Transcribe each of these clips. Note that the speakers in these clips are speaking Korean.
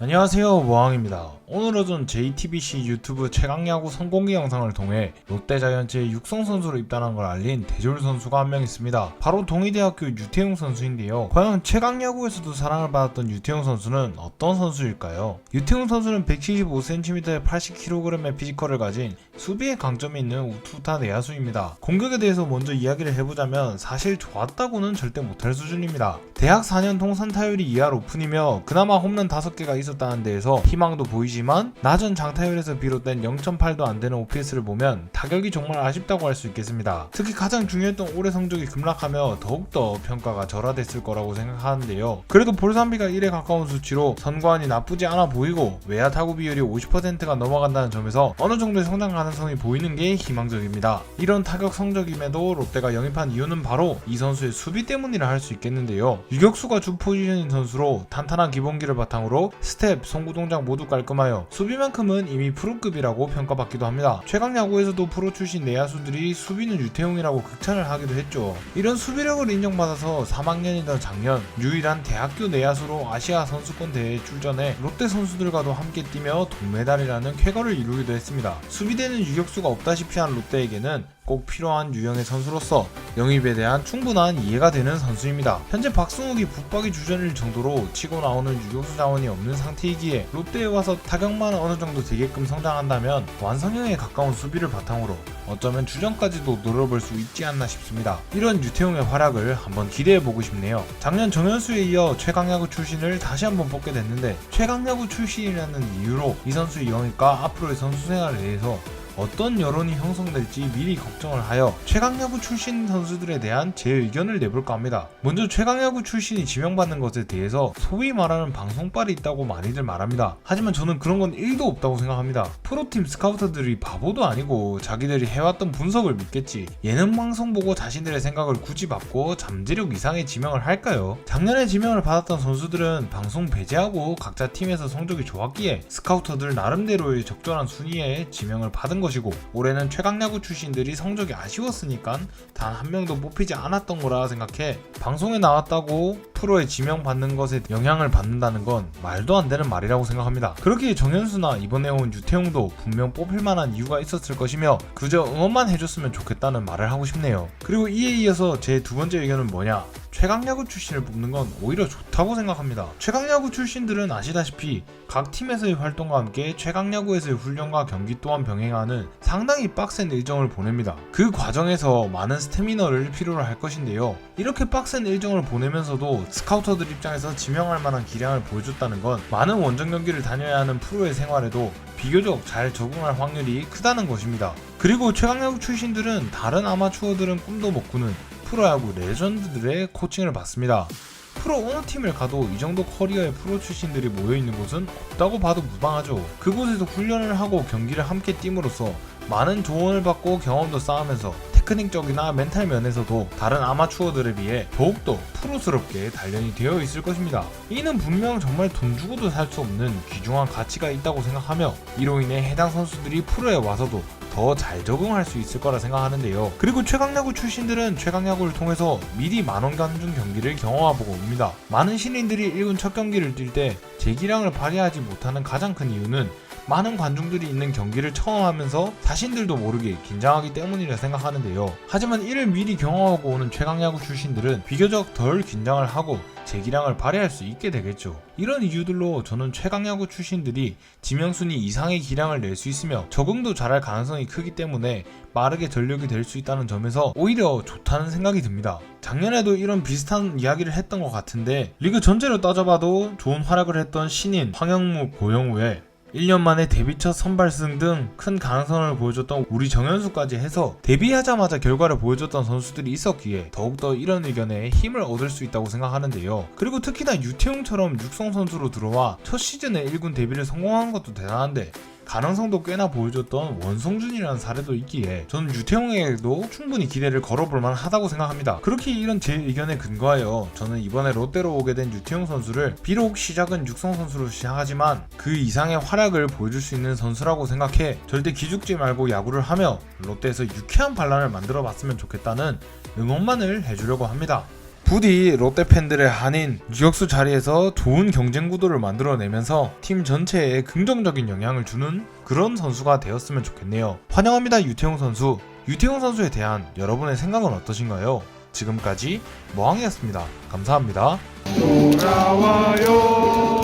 안녕하세요, 모항입니다. 오늘은 JTBC 유튜브 최강야구 선공개 영상을 통해 롯데자이언츠의 육성 선수로 입단한 걸 알린 대졸 선수가 한 명 있습니다. 바로 동의대학교 유태용 선수인데요. 과연 최강야구에서도 사랑을 받았던 유태용 선수는 어떤 선수일까요? 유태용 선수는 175cm에 80kg의 피지컬을 가진 수비에 강점이 있는 우투타 내야수입니다. 공격에 대해서 먼저 이야기를 해보자면 사실 좋았다고는 절대 못할 수준입니다. 대학 4년 통산 타율이 2할 오픈이며 그나마 홈런 5개가 있었다는 데에서 희망도 보이지만 낮은 장타율에서 비롯된 0.8도 안되는 OPS를 보면 타격이 정말 아쉽다고 할 수 있겠습니다. 특히 가장 중요했던 올해 성적이 급락하며 더욱더 평가가 절하됐을 거라고 생각하는데요. 그래도 볼산비가 1에 가까운 수치로 선구안이 나쁘지 않아 보이고 외야 타구 비율이 50%가 넘어간다는 점에서 어느 정도의 성장 가능성이 보이는 게 희망적입니다. 이런 타격 성적임에도 롯데가 영입한 이유는 바로 이 선수의 수비 때문이라 할 수 있겠는데요. 유격수가 주 포지션인 선수로 탄탄한 기본기를 바탕으로 스텝, 송구 동작 모두 깔끔하여 수비만큼은 이미 프로급이라고 평가받기도 합니다. 최강야구에서도 프로 출신 내야수들이 수비는 유태용이라고 극찬을 하기도 했죠. 이런 수비력을 인정받아서 3학년이던 작년 유일한 대학교 내야수로 아시아 선수권 대회에 출전해 롯데 선수들과도 함께 뛰며 동메달이라는 쾌거를 이루기도 했습니다. 수비대는 유격수가 없다시피 한 롯데에게는 꼭 필요한 유형의 선수로서 영입에 대한 충분한 이해가 되는 선수입니다. 현재 박승욱이 붙박이 주전일 정도로 치고 나오는 유격수 자원이 없는 상태이기에 롯데에 와서 타격만 어느 정도 되게끔 성장한다면 완성형에 가까운 수비를 바탕으로 어쩌면 주전까지도 노려볼 수 있지 않나 싶습니다. 이런 유태용의 활약을 한번 기대해보고 싶네요. 작년 정현수에 이어 최강야구 출신을 다시 한번 뽑게 됐는데 최강야구 출신이라는 이유로 이 선수의 영입과 앞으로의 선수 생활에 대해서 어떤 여론이 형성될지 미리 걱정을 하여 최강야구 출신 선수들에 대한 제 의견을 내볼까 합니다. 먼저 최강야구 출신이 지명받는 것에 대해서 소위 말하는 방송빨이 있다고 많이들 말합니다. 하지만 저는 그런 건 1도 없다고 생각합니다. 프로팀 스카우터들이 바보도 아니고 자기들이 해왔던 분석을 믿겠지 예능 방송 보고 자신들의 생각을 굳이 받고 잠재력 이상의 지명을 할까요? 작년에 지명을 받았던 선수들은 방송 배제하고 각자 팀에서 성적이 좋았기에 스카우터들 나름대로의 적절한 순위에 지명을 받은 것이고 올해는 최강야구 출신들이 성적이 아쉬웠으니까 단 한 명도 뽑히지 않았던 거라 생각해 방송에 나왔다고 프로에 지명받는 것에 영향을 받는다는 건 말도 안 되는 말이라고 생각합니다. 그렇기에 정현수나 이번에 온 유태용도 분명 뽑힐 만한 이유가 있었을 것이며 그저 응원만 해줬으면 좋겠다는 말을 하고 싶네요. 그리고 이에 이어서 제 두 번째 의견은 뭐냐? 최강야구 출신을 뽑는 건 오히려 좋다고 생각합니다. 최강야구 출신들은 아시다시피 각 팀에서의 활동과 함께 최강야구에서의 훈련과 경기 또한 병행하는 상당히 빡센 일정을 보냅니다. 그 과정에서 많은 스태미너를 필요로 할 것인데요. 이렇게 빡센 일정을 보내면서도 스카우터들 입장에서 지명할 만한 기량을 보여줬다는 건 많은 원정 경기를 다녀야 하는 프로의 생활에도 비교적 잘 적응할 확률이 크다는 것입니다. 그리고 최강야구 출신들은 다른 아마추어들은 꿈도 못 꾸는 프로야구 레전드들의 코칭을 받습니다. 프로 어느 팀을 가도 이 정도 커리어의 프로 출신들이 모여있는 곳은 없다고 봐도 무방하죠. 그곳에서 훈련을 하고 경기를 함께 뛰므로써 많은 조언을 받고 경험도 쌓으면서 테크닉적이나 멘탈 면에서도 다른 아마추어들에 비해 더욱더 프로스럽게 단련이 되어 있을 것입니다. 이는 분명 정말 돈 주고도 살 수 없는 귀중한 가치가 있다고 생각하며 이로 인해 해당 선수들이 프로에 와서도 더 잘 적응할 수 있을 거라 생각하는데요. 그리고 최강야구 출신들은 최강야구를 통해서 미리 만원 관중 경기를 경험해보고 옵니다. 많은 신인들이 1군 첫 경기를 뛸 때 제 기량을 발휘하지 못하는 가장 큰 이유는 많은 관중들이 있는 경기를 처음 하면서 자신들도 모르게 긴장하기 때문이라 생각하는데요. 하지만 이를 미리 경험하고 오는 최강야구 출신들은 비교적 덜 긴장을 하고 제 기량을 발휘할 수 있게 되겠죠. 이런 이유들로 저는 최강야구 출신들이 지명순위 이상의 기량을 낼 수 있으며 적응도 잘할 가능성이 크기 때문에 빠르게 전력이 될 수 있다는 점에서 오히려 좋다는 생각이 듭니다. 작년에도 이런 비슷한 이야기를 했던 것 같은데 리그 전체로 따져봐도 좋은 활약을 했던 신인 황영무, 고영우에 1년 만에 데뷔 첫 선발승 등 큰 가능성을 보여줬던 우리 정현수까지 해서 데뷔하자마자 결과를 보여줬던 선수들이 있었기에 더욱더 이런 의견에 힘을 얻을 수 있다고 생각하는데요. 그리고 특히나 유태용처럼 육성 선수로 들어와 첫 시즌에 1군 데뷔를 성공한 것도 대단한데 가능성도 꽤나 보여줬던 원성준이라는 사례도 있기에 저는 유태용에게도 충분히 기대를 걸어볼 만하다고 생각합니다. 그렇게 이런 제 의견에 근거하여 저는 이번에 롯데로 오게 된 유태용 선수를 비록 시작은 육성 선수로 시작하지만 그 이상의 활약을 보여줄 수 있는 선수라고 생각해 절대 기죽지 말고 야구를 하며 롯데에서 유쾌한 반란을 만들어 봤으면 좋겠다는 응원만을 해주려고 합니다. 부디 롯데 팬들의 한인 유격수 자리에서 좋은 경쟁 구도를 만들어내면서 팀 전체에 긍정적인 영향을 주는 그런 선수가 되었으면 좋겠네요. 환영합니다. 유태용 선수. 유태용 선수에 대한 여러분의 생각은 어떠신가요? 지금까지 머항이었습니다. 감사합니다. 돌아와요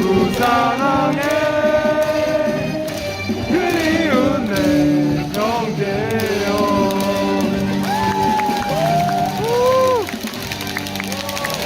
부산항에